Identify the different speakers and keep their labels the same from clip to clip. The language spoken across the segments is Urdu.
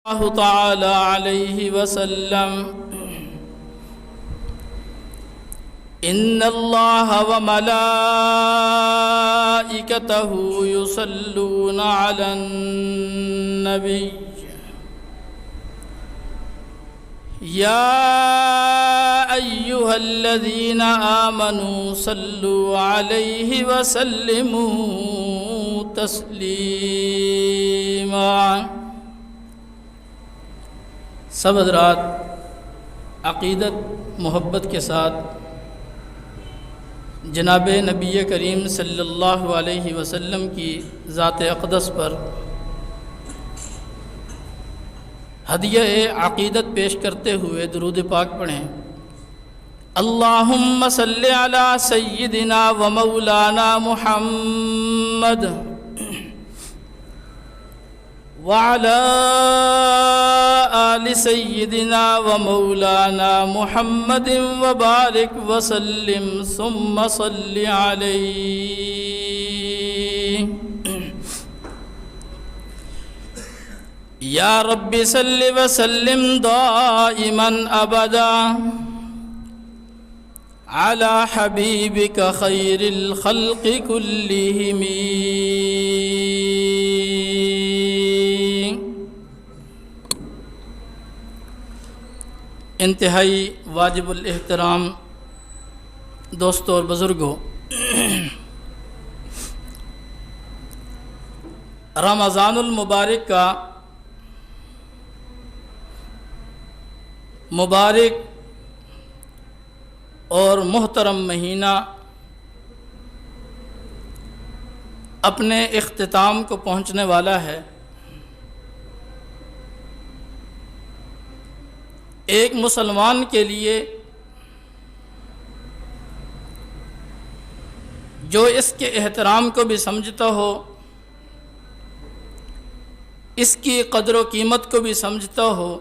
Speaker 1: اللہ تعالی علیہ وسلم ان اللہ وملائکتہ یصلون علی النبی یا ایہا الذین آمنوا صلوا علیہ وسلموا تسلیما۔ سب حضرات عقیدت محبت کے ساتھ جناب نبی کریم صلی اللہ علیہ وسلم کی ذات اقدس پر ہدیہ عقیدت پیش کرتے ہوئے درود پاک پڑھیں۔ اللہم صلی علی سیدنا و مولانا محمد وعلى آل سيدنا ومولانا محمد وبارك وسلم ثم صل عليه يا رب صل وسلم دائما أبدا على حبيبك خير الخلق كلهم۔ انتہائی واجب الاحترام دوستوں اور بزرگوں، رمضان المبارک کا مبارک اور محترم مہینہ اپنے اختتام کو پہنچنے والا ہے۔ ایک مسلمان کے لیے جو اس کے احترام کو بھی سمجھتا ہو، اس کی قدر و قیمت کو بھی سمجھتا ہو،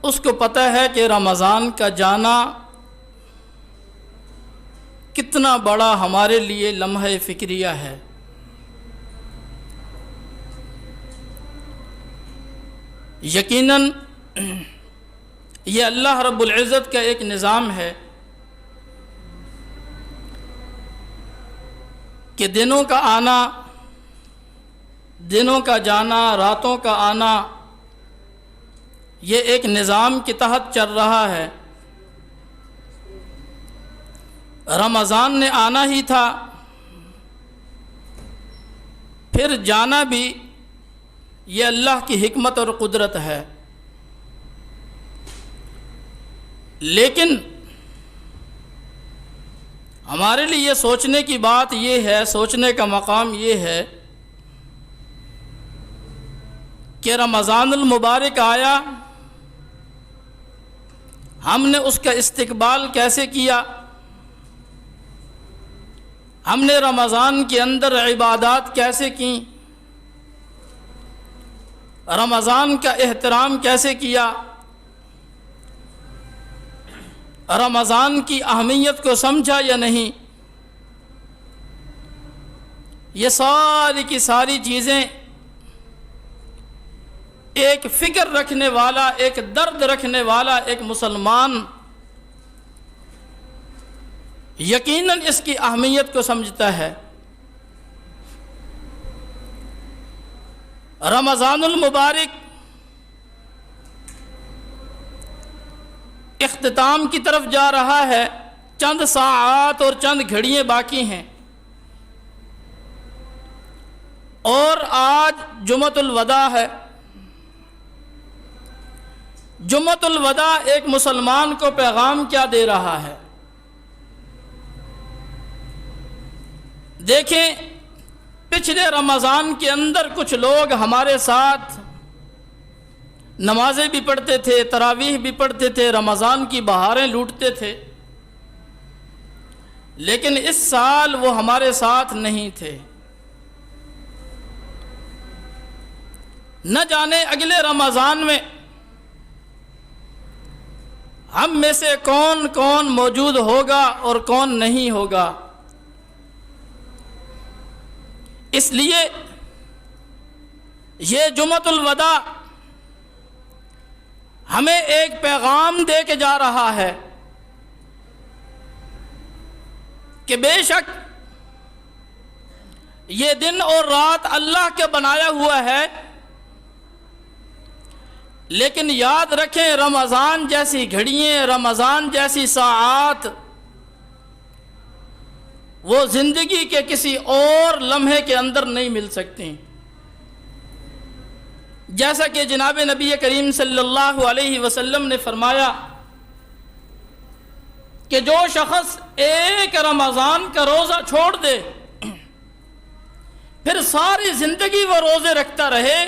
Speaker 1: اس کو پتہ ہے کہ رمضان کا جانا کتنا بڑا ہمارے لیے لمحہ فکریہ ہے۔ یقیناً یہ اللہ رب العزت کا ایک نظام ہے کہ دنوں کا آنا، دنوں کا جانا، راتوں کا آنا، یہ ایک نظام کے تحت چل رہا ہے۔ رمضان نے آنا ہی تھا، پھر جانا بھی، یہ اللہ کی حکمت اور قدرت ہے۔ لیکن ہمارے لیے سوچنے کی بات یہ ہے، سوچنے کا مقام یہ ہے کہ رمضان المبارک آیا، ہم نے اس کا استقبال کیسے کیا، ہم نے رمضان کے اندر عبادات کیسے کیں، رمضان کا احترام کیسے کیا، رمضان کی اہمیت کو سمجھا یا نہیں، یہ ساری کی ساری چیزیں ایک فکر رکھنے والا، ایک درد رکھنے والا ایک مسلمان یقیناً اس کی اہمیت کو سمجھتا ہے۔ رمضان المبارک اختتام کی طرف جا رہا ہے، چند ساعات اور چند گھڑیاں باقی ہیں، اور آج جمعۃ الوداع ہے۔ جمعۃ الوداع ایک مسلمان کو پیغام کیا دے رہا ہے؟ دیکھیں، پچھلے رمضان کے اندر کچھ لوگ ہمارے ساتھ نمازیں بھی پڑھتے تھے، تراویح بھی پڑھتے تھے، رمضان کی بہاریں لوٹتے تھے، لیکن اس سال وہ ہمارے ساتھ نہیں تھے۔ نہ جانے اگلے رمضان میں ہم میں سے کون کون موجود ہوگا اور کون نہیں ہوگا۔ اس لیے یہ جمعۃ الوداع ہمیں ایک پیغام دے کے جا رہا ہے کہ بے شک یہ دن اور رات اللہ کے بنایا ہوا ہے، لیکن یاد رکھیں رمضان جیسی گھڑیاں، رمضان جیسی ساعات وہ زندگی کے کسی اور لمحے کے اندر نہیں مل سکتی۔ جیسا کہ جناب نبی کریم صلی اللہ علیہ وسلم نے فرمایا کہ جو شخص ایک رمضان کا روزہ چھوڑ دے پھر ساری زندگی وہ روزے رکھتا رہے،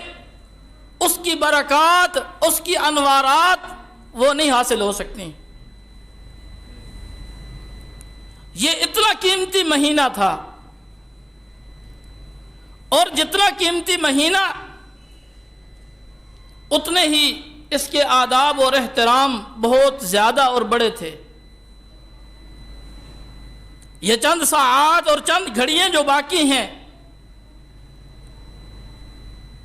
Speaker 1: اس کی برکات، اس کی انوارات وہ نہیں حاصل ہو سکتی۔ یہ اتنا قیمتی مہینہ تھا، اور جتنا قیمتی مہینہ اتنے ہی اس کے آداب اور احترام بہت زیادہ اور بڑے تھے۔ یہ چند ساعات اور چند گھڑیاں جو باقی ہیں،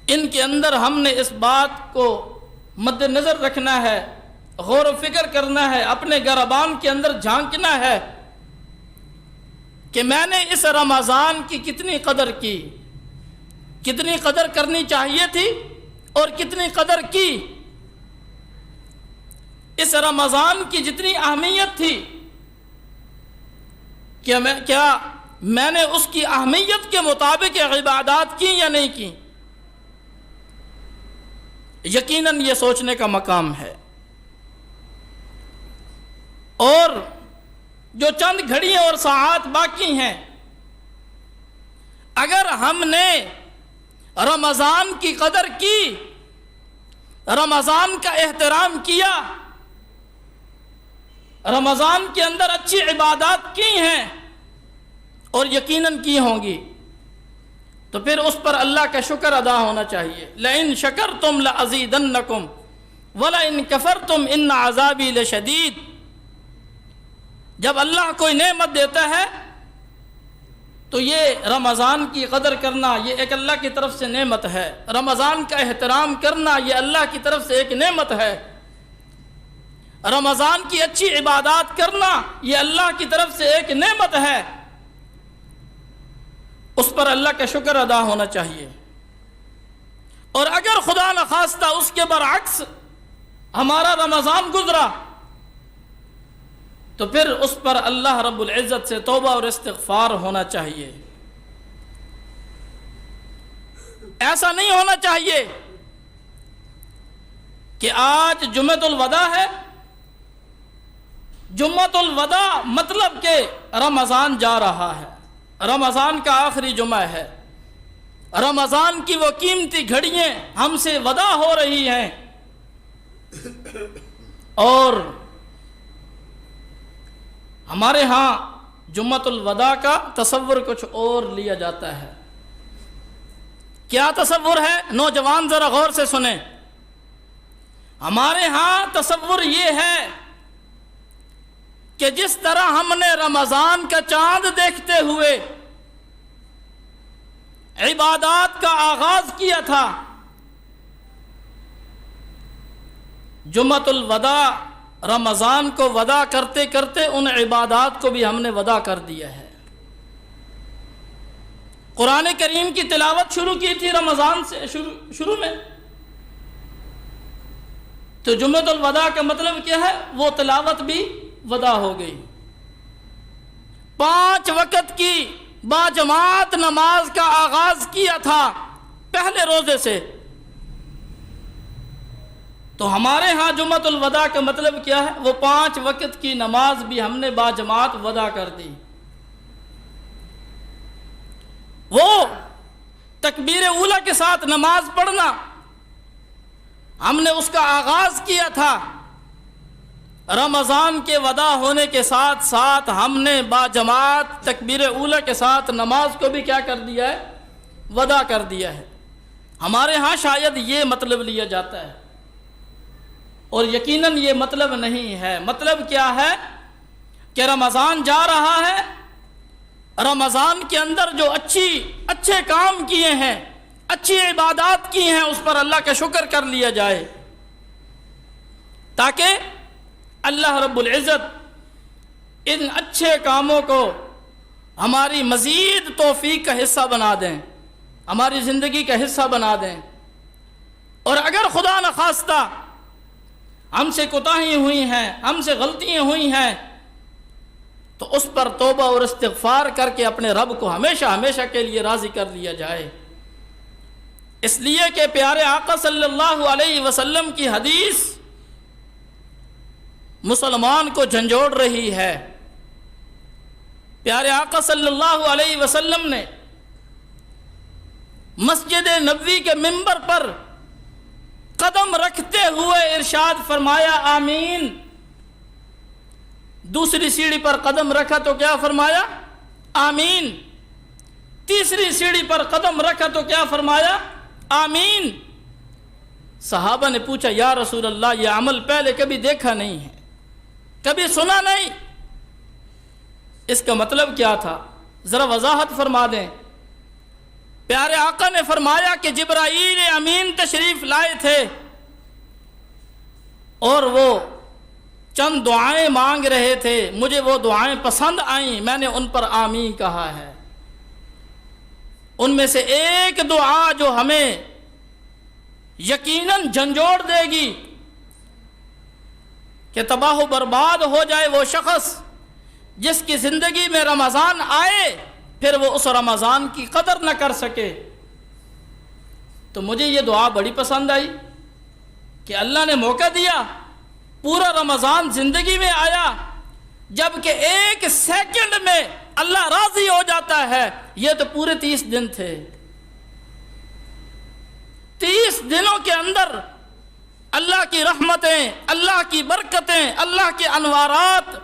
Speaker 1: ان کے اندر ہم نے اس بات کو مد نظر رکھنا ہے، غور و فکر کرنا ہے، اپنے گربان کے اندر جھانکنا ہے کہ میں نے اس رمضان کی کتنی قدر کی، کتنی قدر کرنی چاہیے تھی اور کتنی قدر کی۔ اس رمضان کی جتنی اہمیت تھی کیا میں نے اس کی اہمیت کے مطابق عبادات کی یا نہیں کی؟ یقیناً یہ سوچنے کا مقام ہے۔ اور جو چند گھڑیاں اور ساعات باقی ہیں، اگر ہم نے رمضان کی قدر کی، رمضان کا احترام کیا، رمضان کے اندر اچھی عبادات کی ہیں، اور یقیناً کی ہوں گی، تو پھر اس پر اللہ کا شکر ادا ہونا چاہیے۔ لَإِن شَكَرْتُمْ لَأَزِيدَنَّكُمْ وَلَإِن كَفَرْتُمْ إِنَّ عَذَابِي لَشَدِيدٌ۔ جب اللہ کوئی نعمت دیتا ہے تو یہ رمضان کی قدر کرنا یہ ایک اللہ کی طرف سے نعمت ہے، رمضان کا احترام کرنا یہ اللہ کی طرف سے ایک نعمت ہے، رمضان کی اچھی عبادات کرنا یہ اللہ کی طرف سے ایک نعمت ہے، اس پر اللہ کا شکر ادا ہونا چاہیے۔ اور اگر خدا نخواستہ اس کے برعکس ہمارا رمضان گزرا تو پھر اس پر اللہ رب العزت سے توبہ اور استغفار ہونا چاہیے۔ ایسا نہیں ہونا چاہیے کہ آج جمعۃ الوداع ہے، جمعۃ الوداع مطلب کہ رمضان جا رہا ہے، رمضان کا آخری جمعہ ہے، رمضان کی وہ قیمتی گھڑیاں ہم سے وداع ہو رہی ہیں، اور ہمارے ہاں جمعۃ الوداع کا تصور کچھ اور لیا جاتا ہے۔ کیا تصور ہے؟ نوجوان ذرا غور سے سنیں۔ ہمارے ہاں تصور یہ ہے کہ جس طرح ہم نے رمضان کا چاند دیکھتے ہوئے عبادات کا آغاز کیا تھا، جمعۃ الوداع رمضان کو ودا کرتے کرتے ان عبادات کو بھی ہم نے ودا کر دیا ہے۔ قرآن کریم کی تلاوت شروع کی تھی رمضان سے شروع میں، تو جمعۃ الوداع کا مطلب کیا ہے؟ وہ تلاوت بھی ودا ہو گئی۔ 5 وقت کی باجماعت نماز کا آغاز کیا تھا پہلے روزے سے، تو ہمارے ہاں جمعۃ الوداع کا مطلب کیا ہے؟ وہ 5 وقت کی نماز بھی ہم نے باجماعت ودا کر دی۔ وہ تکبیر اولیٰ کے ساتھ نماز پڑھنا ہم نے اس کا آغاز کیا تھا، رمضان کے ودا ہونے کے ساتھ ساتھ ہم نے باجماعت تکبیر اولیٰ کے ساتھ نماز کو بھی کیا کر دیا ہے؟ ودا کر دیا ہے۔ ہمارے ہاں شاید یہ مطلب لیا جاتا ہے، اور یقیناً یہ مطلب نہیں ہے۔ مطلب کیا ہے کہ رمضان جا رہا ہے، رمضان کے اندر جو اچھے کام کیے ہیں، اچھی عبادات کی ہیں اس پر اللہ کا شکر کر لیا جائے، تاکہ اللہ رب العزت ان اچھے کاموں کو ہماری مزید توفیق کا حصہ بنا دیں، ہماری زندگی کا حصہ بنا دیں۔ اور اگر خدا نخواستہ ہم سے کوتاہی ہوئی ہیں، ہم سے غلطیاں ہوئی ہیں، تو اس پر توبہ اور استغفار کر کے اپنے رب کو ہمیشہ ہمیشہ کے لیے راضی کر لیا جائے۔ اس لیے کہ پیارے آقا صلی اللہ علیہ وسلم کی حدیث مسلمان کو جھنجھوڑ رہی ہے۔ پیارے آقا صلی اللہ علیہ وسلم نے مسجد نبوی کے منبر پر قدم رکھتے ہوئے ارشاد فرمایا آمین۔ دوسری سیڑھی پر قدم رکھا تو کیا فرمایا؟ آمین۔ تیسری سیڑھی پر قدم رکھا تو کیا فرمایا؟ آمین۔ صحابہ نے پوچھا یا رسول اللہ یہ عمل پہلے کبھی دیکھا نہیں ہے، کبھی سنا نہیں، اس کا مطلب کیا تھا؟ ذرا وضاحت فرما دیں۔ پیارے آقا نے فرمایا کہ جبرائیل امین تشریف لائے تھے اور وہ چند دعائیں مانگ رہے تھے، مجھے وہ دعائیں پسند آئیں، میں نے ان پر آمین کہا ہے۔ ان میں سے ایک دعا جو ہمیں یقیناً جھنجھوڑ دے گی کہ تباہ و برباد ہو جائے وہ شخص جس کی زندگی میں رمضان آئے پھر وہ اس رمضان کی قدر نہ کر سکے۔ تو مجھے یہ دعا بڑی پسند آئی کہ اللہ نے موقع دیا، پورا رمضان زندگی میں آیا، جبکہ ایک سیکنڈ میں اللہ راضی ہو جاتا ہے۔ یہ تو پورے 30 دن تھے، 30 دنوں کے اندر اللہ کی رحمتیں، اللہ کی برکتیں، اللہ کے انوارات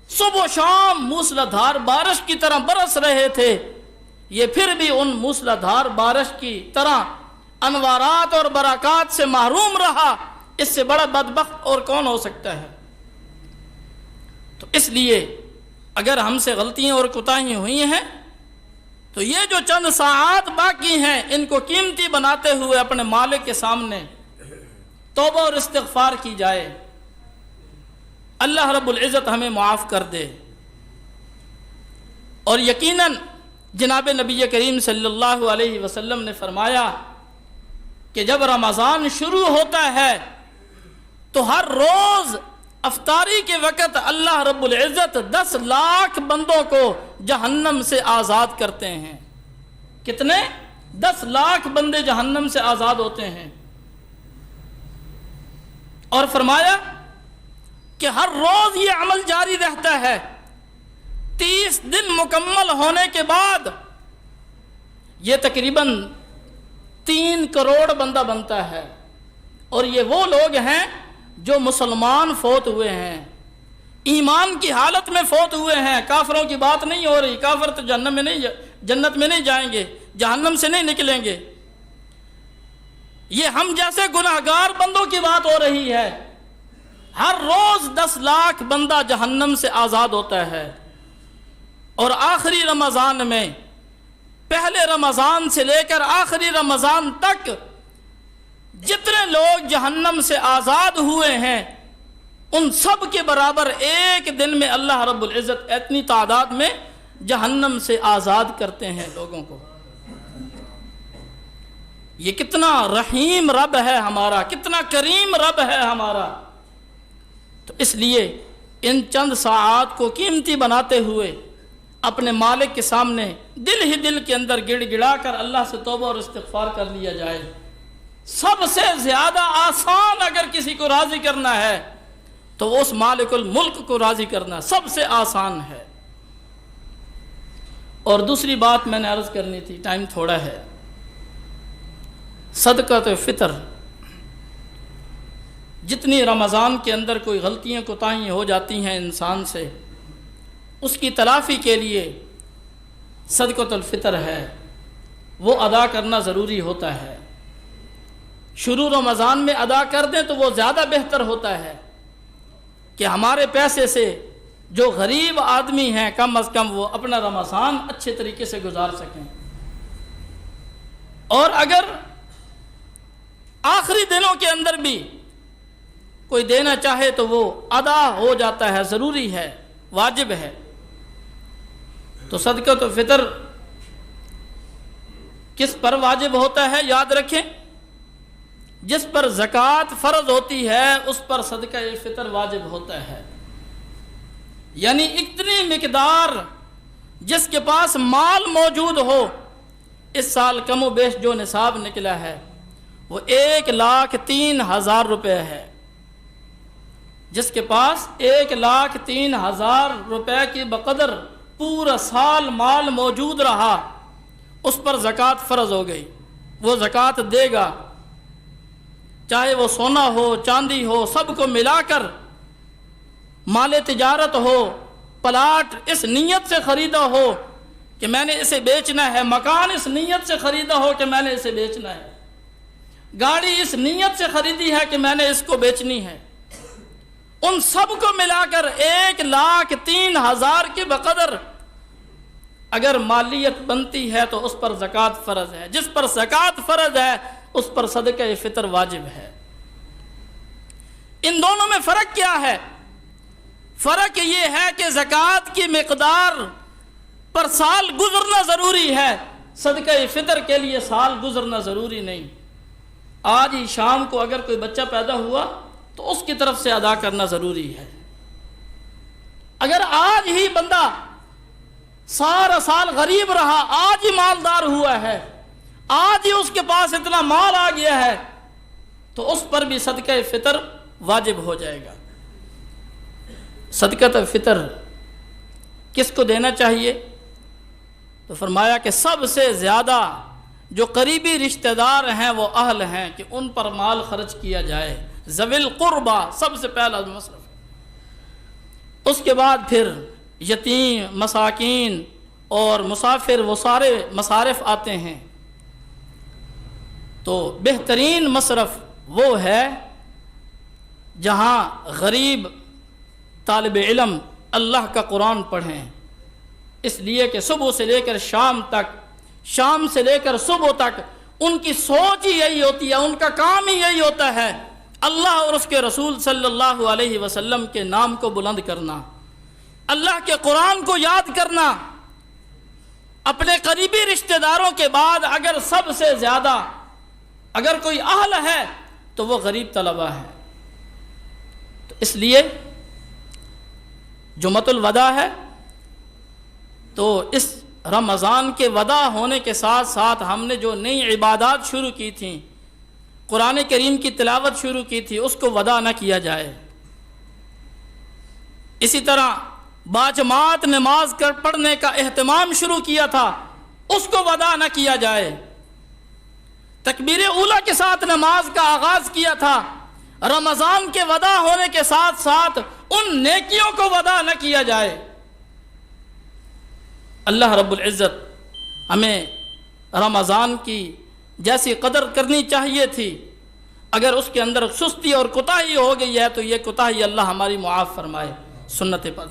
Speaker 1: صبح و شام موسلادھار بارش کی طرح برس رہے تھے۔ یہ پھر بھی ان موسلادھار بارش کی طرح انوارات اور برکات سے محروم رہا۔ اس سے بڑا بدبخت اور کون ہو سکتا ہے؟ تو اس لیے اگر ہم سے غلطیاں اور کوتاہیاں ہوئی ہیں تو یہ جو چند ساعات باقی ہیں ان کو قیمتی بناتے ہوئے اپنے مالک کے سامنے توبہ اور استغفار کی جائے، اللہ رب العزت ہمیں معاف کر دے۔ اور یقیناً جناب نبی کریم صلی اللہ علیہ وسلم نے فرمایا کہ جب رمضان شروع ہوتا ہے تو ہر روز افطاری کے وقت اللہ رب العزت 10 لاکھ بندوں کو جہنم سے آزاد کرتے ہیں۔ کتنے؟ 10 لاکھ بندے جہنم سے آزاد ہوتے ہیں۔ اور فرمایا کہ ہر روز یہ عمل جاری رہتا ہے، 30 دن مکمل ہونے کے بعد یہ تقریباً 3 کروڑ بندہ بنتا ہے۔ اور یہ وہ لوگ ہیں جو مسلمان فوت ہوئے ہیں، ایمان کی حالت میں فوت ہوئے ہیں۔ کافروں کی بات نہیں ہو رہی، کافر تو جنت میں نہیں جائیں گے، جہنم سے نہیں نکلیں گے۔ یہ ہم جیسے گناہگار بندوں کی بات ہو رہی ہے۔ ہر روز 10 لاکھ بندہ جہنم سے آزاد ہوتا ہے۔ اور آخری رمضان میں، پہلے رمضان سے لے کر آخری رمضان تک جتنے لوگ جہنم سے آزاد ہوئے ہیں ان سب کے برابر ایک دن میں اللہ رب العزت اتنی تعداد میں جہنم سے آزاد کرتے ہیں لوگوں کو۔ یہ کتنا رحیم رب ہے ہمارا، کتنا کریم رب ہے ہمارا۔ تو اس لیے ان چند ساعات کو قیمتی بناتے ہوئے اپنے مالک کے سامنے دل ہی دل کے اندر گڑ گڑا کر اللہ سے توبہ اور استغفار کر لیا جائے۔ سب سے زیادہ آسان اگر کسی کو راضی کرنا ہے تو اس مالک الملک کو راضی کرنا سب سے آسان ہے۔ اور دوسری بات میں نے عرض کرنی تھی، ٹائم تھوڑا ہے، صدقۃ فطر۔ جتنی رمضان کے اندر کوئی غلطیاں کوتاہیاں ہو جاتی ہیں انسان سے، اس کی تلافی کے لیے صدقۃ الفطر ہے، وہ ادا کرنا ضروری ہوتا ہے۔ شروع رمضان میں ادا کر دیں تو وہ زیادہ بہتر ہوتا ہے کہ ہمارے پیسے سے جو غریب آدمی ہیں کم از کم وہ اپنا رمضان اچھے طریقے سے گزار سکیں۔ اور اگر آخری دنوں کے اندر بھی کوئی دینا چاہے تو وہ ادا ہو جاتا ہے، ضروری ہے، واجب ہے۔ تو صدقۃ الفطر کس پر واجب ہوتا ہے؟ یاد رکھیں، جس پر زکوٰۃ فرض ہوتی ہے اس پر صدقہ فطر واجب ہوتا ہے۔ یعنی اتنی مقدار جس کے پاس مال موجود ہو، اس سال کم و بیش جو نصاب نکلا ہے وہ 1,03,000 روپے ہے۔ جس کے پاس 1,03,000 روپے کی بقدر پورا سال مال موجود رہا، اس پر زکوٰۃ فرض ہو گئی، وہ زکوٰۃ دے گا، چاہے وہ سونا ہو، چاندی ہو، سب کو ملا کر مال تجارت ہو، پلاٹ اس نیت سے خریدا ہو کہ میں نے اسے بیچنا ہے، مکان اس نیت سے خریدا ہو کہ میں نے اسے بیچنا ہے، گاڑی اس نیت سے خریدی ہے کہ میں نے اس کو بیچنی ہے، ان سب کو ملا کر 1,03,000 کی بقدر اگر مالیت بنتی ہے تو اس پر زکوٰۃ فرض ہے۔ جس پر زکوٰۃ فرض ہے اس پر صدقہ فطر واجب ہے۔ ان دونوں میں فرق کیا ہے؟ فرق یہ ہے کہ زکوٰۃ کی مقدار پر سال گزرنا ضروری ہے، صدقہ فطر کے لیے سال گزرنا ضروری نہیں۔ آج ہی شام کو اگر کوئی بچہ پیدا ہوا تو اس کی طرف سے ادا کرنا ضروری ہے۔ اگر آج ہی بندہ سارا سال غریب رہا، آج ہی مالدار ہوا ہے، آج ہی اس کے پاس اتنا مال آ گیا ہے، تو اس پر بھی صدقہ فطر واجب ہو جائے گا۔ صدقۃ فطر کس کو دینا چاہیے؟ تو فرمایا کہ سب سے زیادہ جو قریبی رشتہ دار ہیں وہ اہل ہیں کہ ان پر مال خرچ کیا جائے، ذوی القربہ سب سے پہلا مصرف ہے۔ اس کے بعد پھر یتیم، مساکین اور مسافر، وہ سارے مصارف آتے ہیں۔ تو بہترین مصرف وہ ہے جہاں غریب طالب علم اللہ کا قرآن پڑھیں، اس لیے کہ صبح سے لے کر شام تک، شام سے لے کر صبح تک ان کی سوچ ہی یہی ہوتی ہے، ان کا کام ہی یہی ہوتا ہے، اللہ اور اس کے رسول صلی اللہ علیہ وسلم کے نام کو بلند کرنا، اللہ کے قرآن کو یاد کرنا۔ اپنے قریبی رشتہ داروں کے بعد اگر سب سے زیادہ اگر کوئی اہل ہے تو وہ غریب طلبہ ہے۔ تو اس لیے جمعۃ الوداع ہے، تو اس رمضان کے وداع ہونے کے ساتھ ساتھ ہم نے جو نئی عبادات شروع کی تھیں، قرآن کریم کی تلاوت شروع کی تھی، اس کو وداع نہ کیا جائے۔ اسی طرح باجماعت نماز پڑھنے کا اہتمام شروع کیا تھا، اس کو وداع نہ کیا جائے۔ تکبیر اولیٰ کے ساتھ نماز کا آغاز کیا تھا، رمضان کے وداع ہونے کے ساتھ ساتھ ان نیکیوں کو وداع نہ کیا جائے۔ اللہ رب العزت ہمیں رمضان کی جیسی قدر کرنی چاہیے تھی، اگر اس کے اندر سستی اور کوتاہی ہو گئی ہے تو یہ کوتاہی اللہ ہماری معاف فرمائے۔ سنت پر